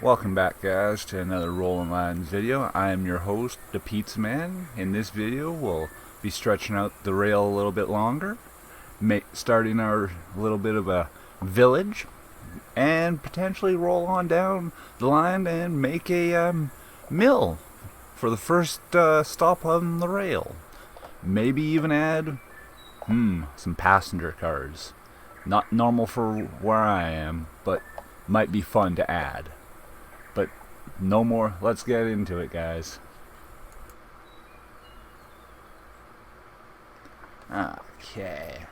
Welcome back, guys, to another Rolling Lines video. I am your host, the Pizza Man. In this video, we'll be stretching out the rail a little bit longer, starting our little bit of a village, and potentially roll on down the line and make a mill for the first stop on the rail. Maybe even add some passenger cars. Not normal for where I am, but might be fun to add. But no more, let's get into it, guys. Okay.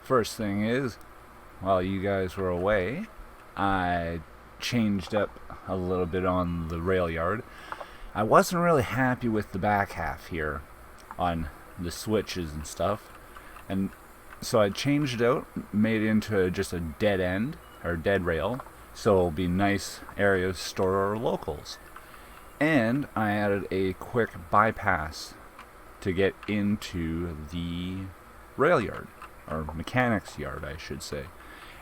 First thing is, while you guys were away, I changed up a little bit on the rail yard. I wasn't really happy with the back half here on the switches and stuff, and so I changed it out, made it into just a dead end, or dead rail, so it'll be nice area to store our locals. And I added a quick bypass to get into the rail yard, or mechanics yard I should say.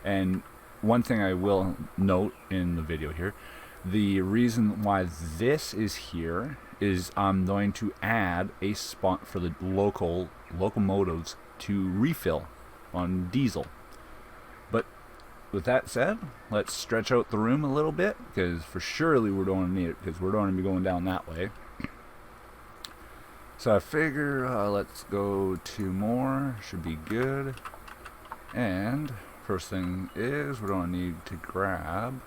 And one thing I will note in the video here, the reason why this is here is I'm going to add a spot for the local locomotives to refill on diesel. But with that said, let's stretch out the room a little bit, because for surely we're going to need it, because we're going to be going down that way. So I figure let's go 2 more, should be good. And first thing is we're going to need to grab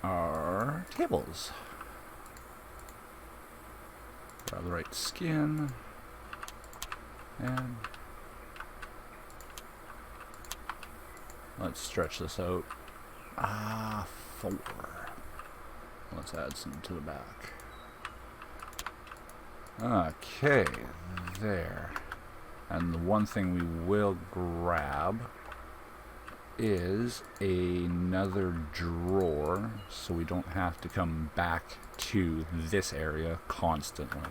our tables. Grab the right skin, and let's stretch this out. 4. Let's add some to the back. Okay, there. And the one thing we will grab is another drawer, so we don't have to come back to this area constantly.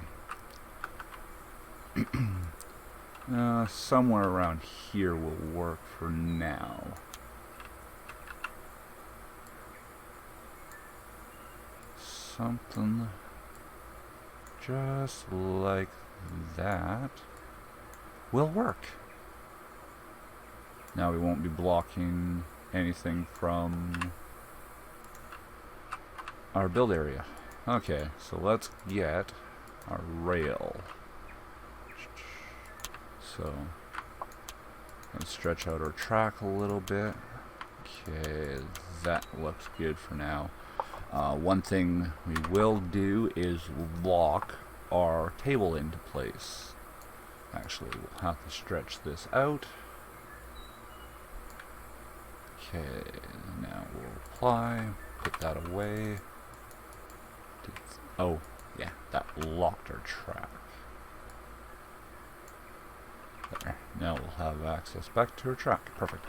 Somewhere around here will work for now. Something just like that will work. Now we won't be blocking anything from our build area. Okay, so let's get our rail. So let's stretch out our track a little bit. Okay, that looks good for now. One thing we will do is lock our table into place. Actually, we'll have to stretch this out. Okay, now we'll apply, put that away. Oh, yeah, that locked our track. There. Now we'll have access back to our track. Perfect.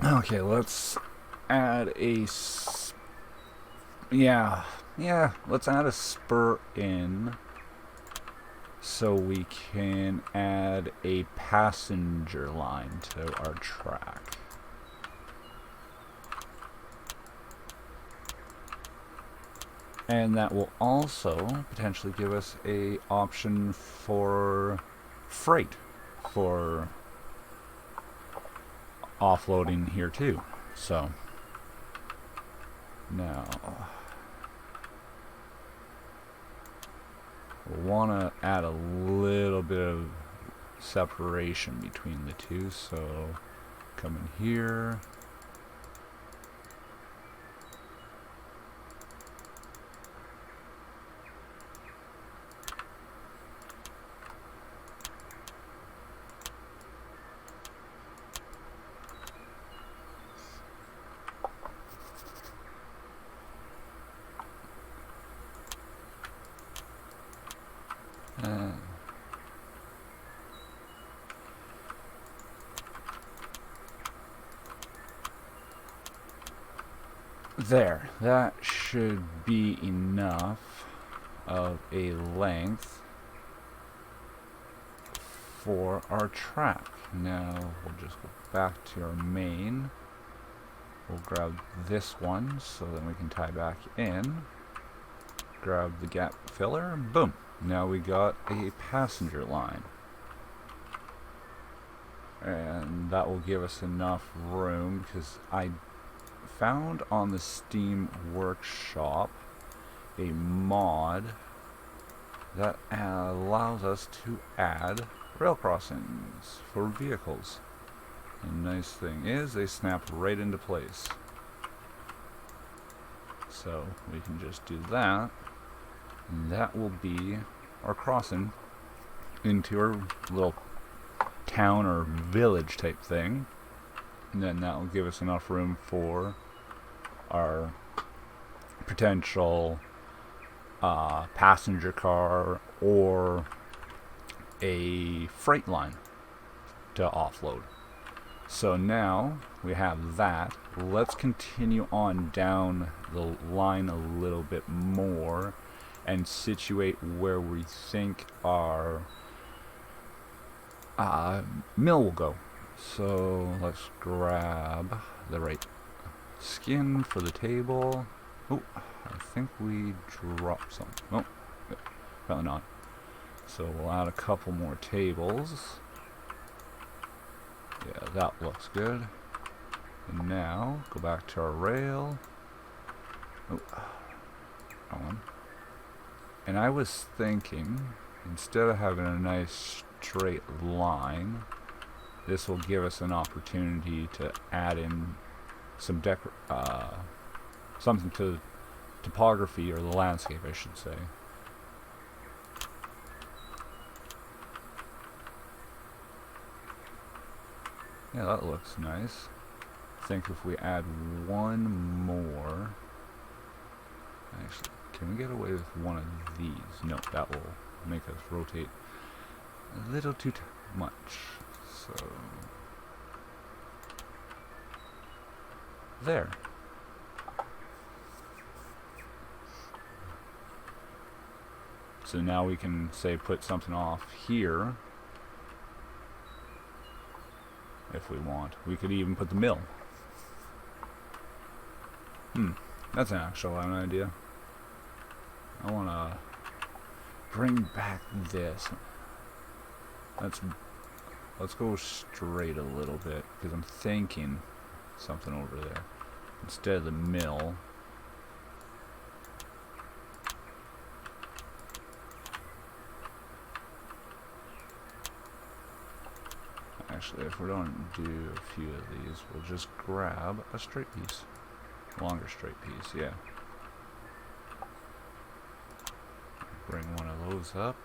Okay, let's add a let's add a spur in so we can add a passenger line to our track. And that will also potentially give us a option for freight for offloading here too. So now we'll want to add a little bit of separation between the two, so come in here. There, that should be enough of a length for our track. Now we'll just go back to our main. We'll grab this one so then we can tie back in. Grab the gap filler, and boom. Now we got a passenger line. And that will give us enough room because I found on the Steam Workshop a mod that allows us to add rail crossings for vehicles. And the nice thing is they snap right into place. So we can just do that, and that will be our crossing into our little town or village type thing. And then that will give us enough room for our potential passenger car or a freight line to offload. So now we have that. Let's continue on down the line a little bit more and situate where we think our mill will go. So let's grab the right skin for the table. Oh, I think we dropped some. Oh, probably not. So we'll add a couple more tables. Yeah, that looks good. And now, go back to our rail. Oh, wrong one. And I was thinking, instead of having a nice straight line, this will give us an opportunity to add in some something to topography, or the landscape, I should say. Yeah, that looks nice. I think if we add one more... Actually, can we get away with one of these? No, that will make us rotate a little too much. So... there. So now we can, say, put something off here. If we want. We could even put the mill. That's an actual idea. I want to bring back this. Let's go straight a little bit, because I'm thinking something over there. Instead of the mill. Actually, if we don't do a few of these, we'll just grab a straight piece. Longer straight piece, yeah. Bring one of those up.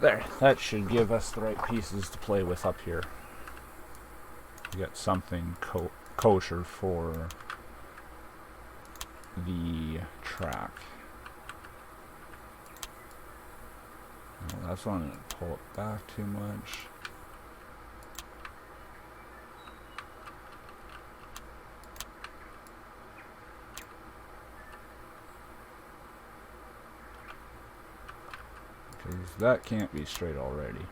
There, that should give us the right pieces to play with up here. We got something kosher for the track. No, that's not going to pull it back too much. Because that can't be straight already.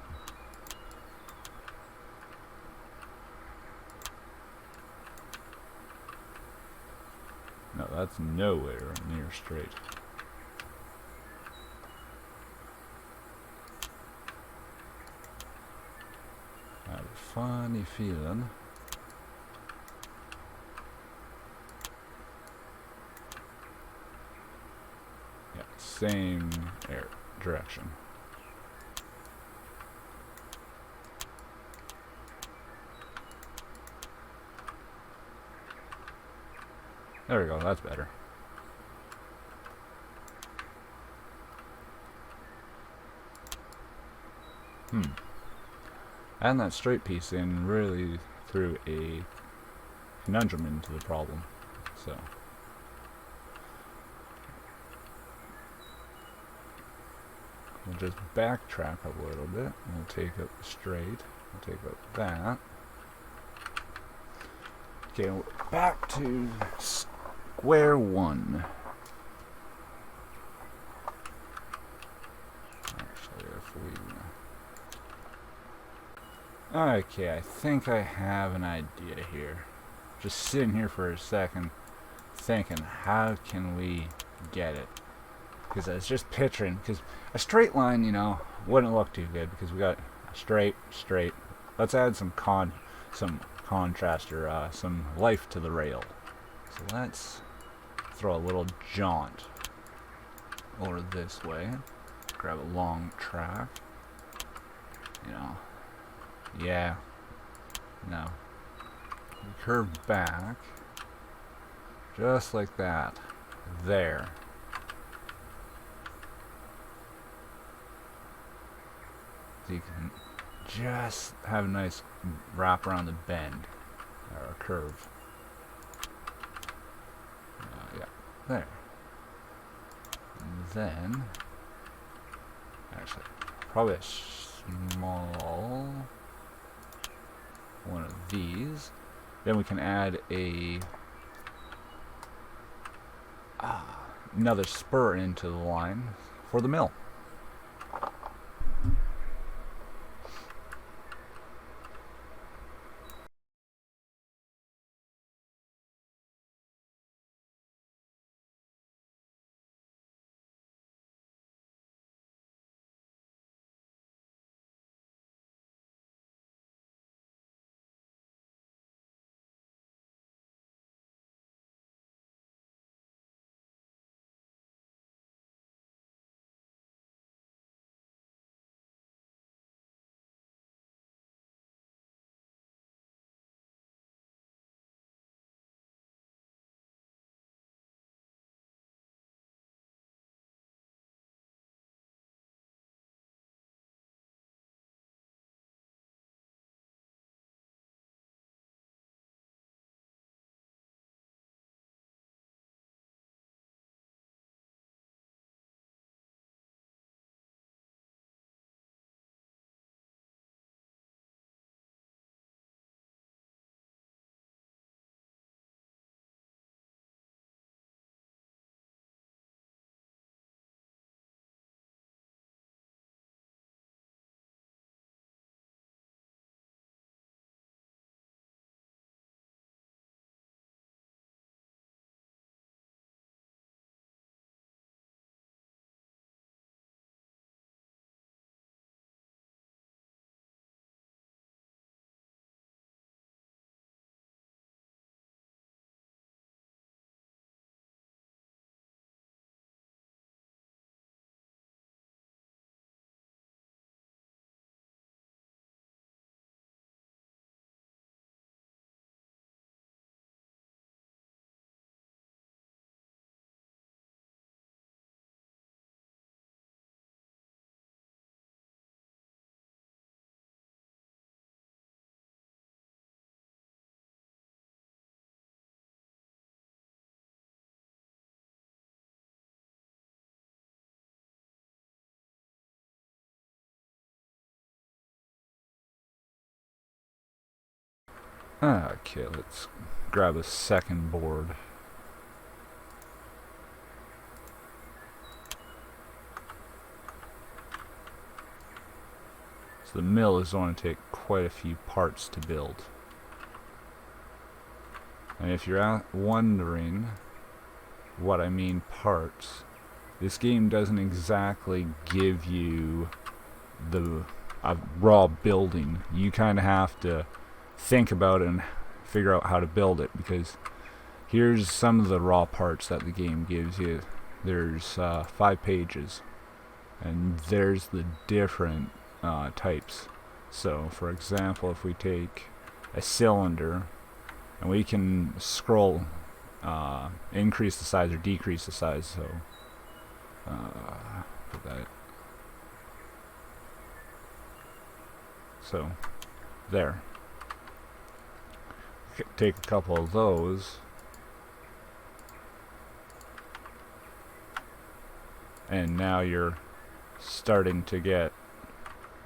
No, that's nowhere near straight. I have a funny feeling. Yeah, same direction. There we go, that's better. Adding that straight piece in really threw a conundrum into the problem. So we'll just backtrack a little bit. We'll take up the straight. We'll take up that. Okay, we're back to square one. Actually, if we... Okay, I think I have an idea here. Just sitting here for a second, thinking, how can we get it? Because I was just picturing, because a straight line, you know, wouldn't look too good, because we got a straight. Let's add some contrast or some life to the rail. So let's throw a little jaunt over this way. Grab a long track. You know, yeah, no. We curve back, just like that. There. So you can just have a nice wrap around the bend, or a curve. Yeah, there. And then, actually, probably a small one of these. Then we can add another spur into the line for the mill. Okay, let's grab a second board. So the mill is going to take quite a few parts to build. And if you're wondering what I mean parts, this game doesn't exactly give you the raw building. You kind of have to think about it and figure out how to build it, because here's some of the raw parts that the game gives you. There's 5 pages, and there's the different types. So for example, if we take a cylinder, and we can scroll, increase the size or decrease the size, so put that. So there. Take a couple of those, and now you're starting to get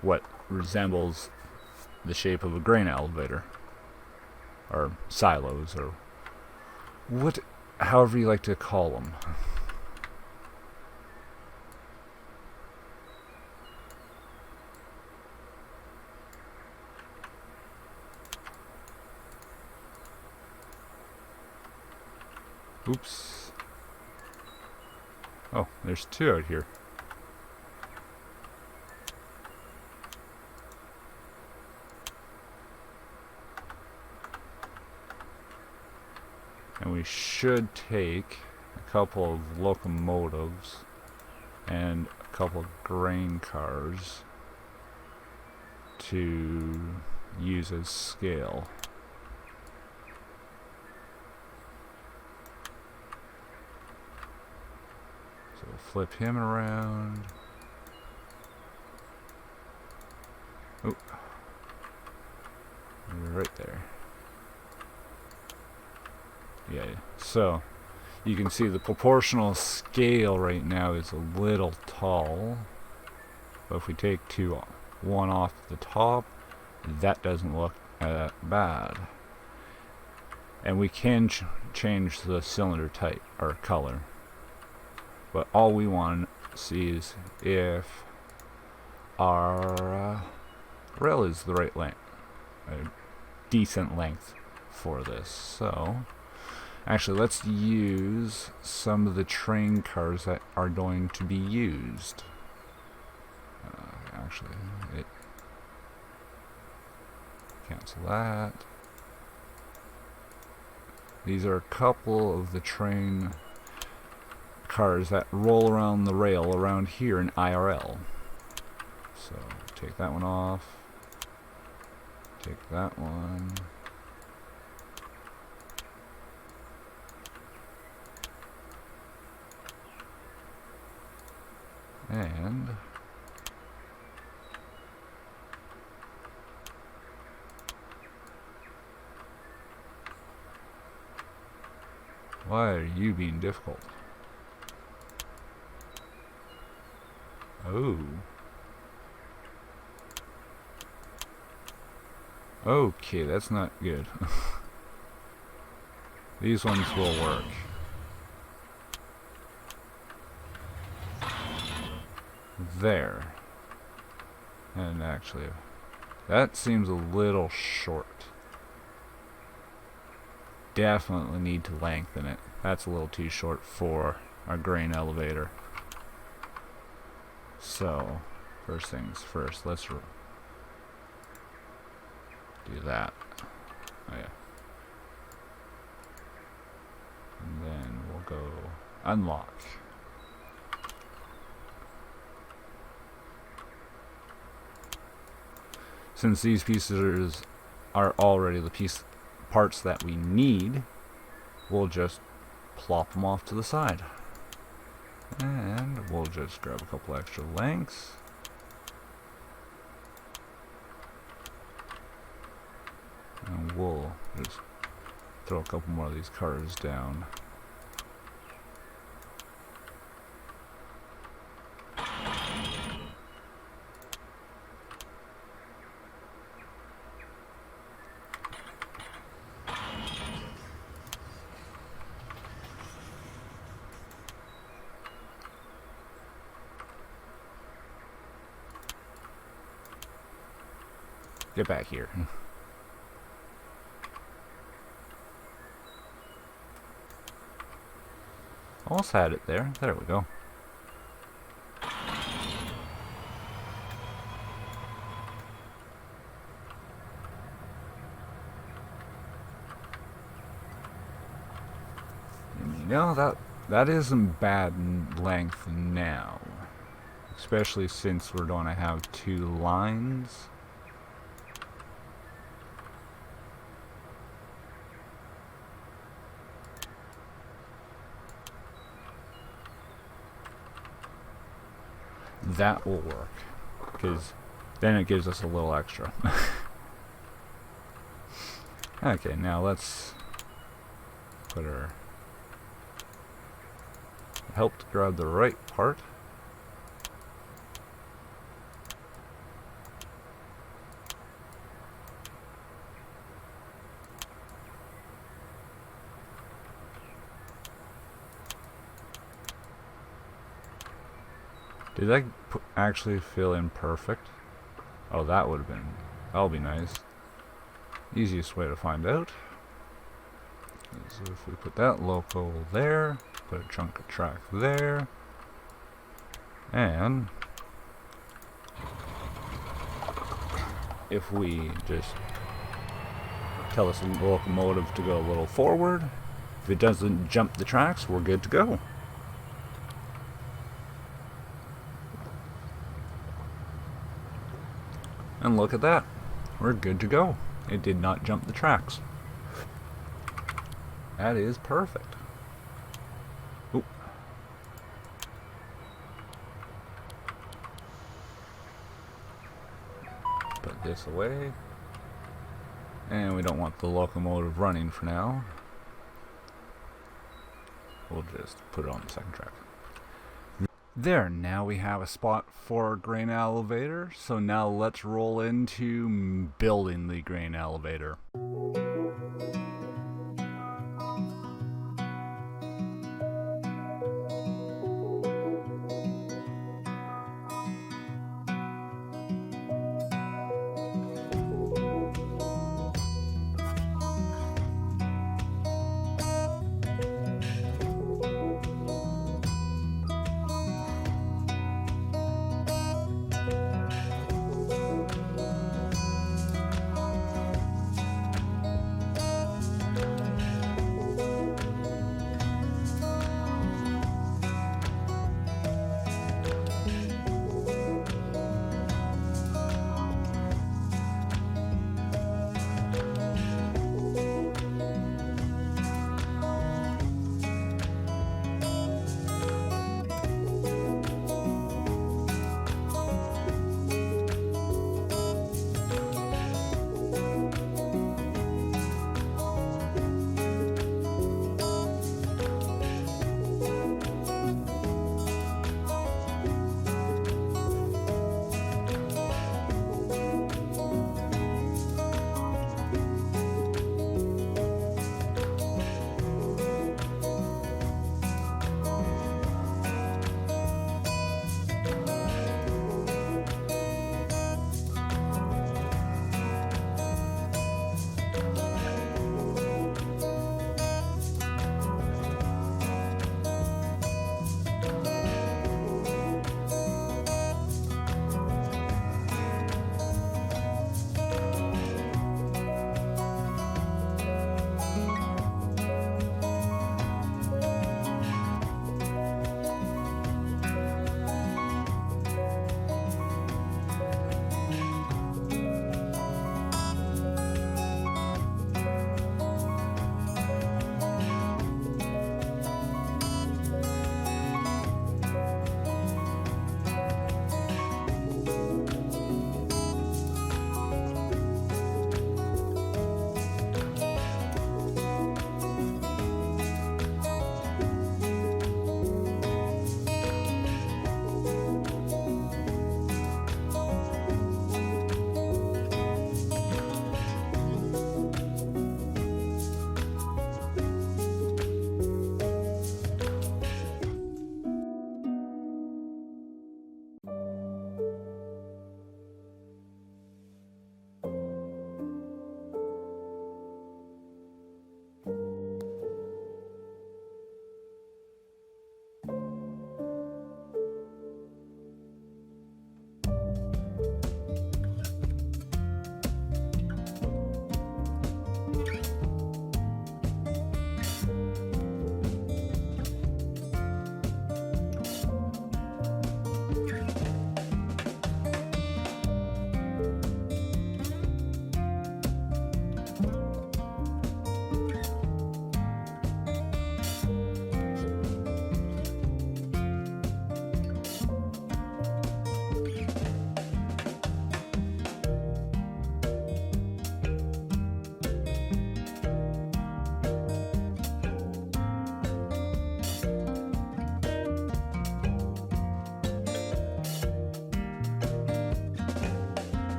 what resembles the shape of a grain elevator. or silos, or what, however you like to call them. Oops. Oh, there's two out here. And we should take a couple of locomotives and a couple of grain cars to use as scale. So we'll flip him around. Oh, right there. Yeah, so you can see the proportional scale right now is a little tall, but if we take one off the top, that doesn't look that bad. And we can change the cylinder type or color, but all we want to see is if our rail is the right length, a decent length for this. So actually, let's use some of the train cars that are going to be used. Cancel that. These are a couple of the train cars that roll around the rail around here in IRL. So take that one off. Take that one. And why are you being difficult? Oh. Okay, that's not good. These ones will work. There. And actually, that seems a little short. Definitely need to lengthen it. That's a little too short for a grain elevator. So, first things first, let's do that. Oh yeah. And then we'll go unlock. Since these pieces are already the parts that we need, we'll just plop them off to the side. And we'll just grab a couple extra lengths. And we'll just throw a couple more of these cars down. Get back here. Almost had it there. There we go. And you know, that isn't bad length now. Especially since we're going to have two lines. That will work, because then it gives us a little extra. Okay, now let's put our help to grab the right part. Did I actually fill in perfect? Oh, that'll be nice. Easiest way to find out is if we put that local there, put a chunk of track there, and if we just tell this locomotive to go a little forward, if it doesn't jump the tracks, we're good to go. And look at that, we're good to go. It did not jump the tracks. That is perfect. Oop. Put this away. And we don't want the locomotive running for now. We'll just put it on the second track. There, now we have a spot for our grain elevator. So now let's roll into building the grain elevator.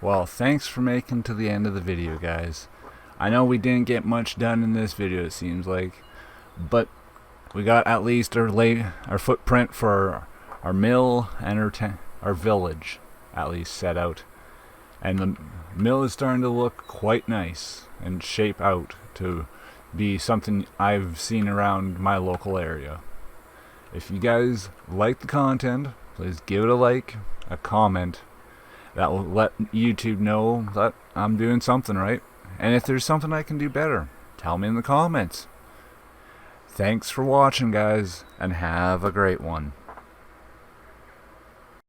Well, thanks for making to the end of the video, guys. I know we didn't get much done in this video, it seems like, but we got at least our footprint for our mill and our village at least set out. And the mill is starting to look quite nice and shape out to be something I've seen around my local area. If you guys like the content, please give it a like, a comment. That will let YouTube know that I'm doing something right. And if there's something I can do better, tell me in the comments. Thanks for watching, guys, and have a great one.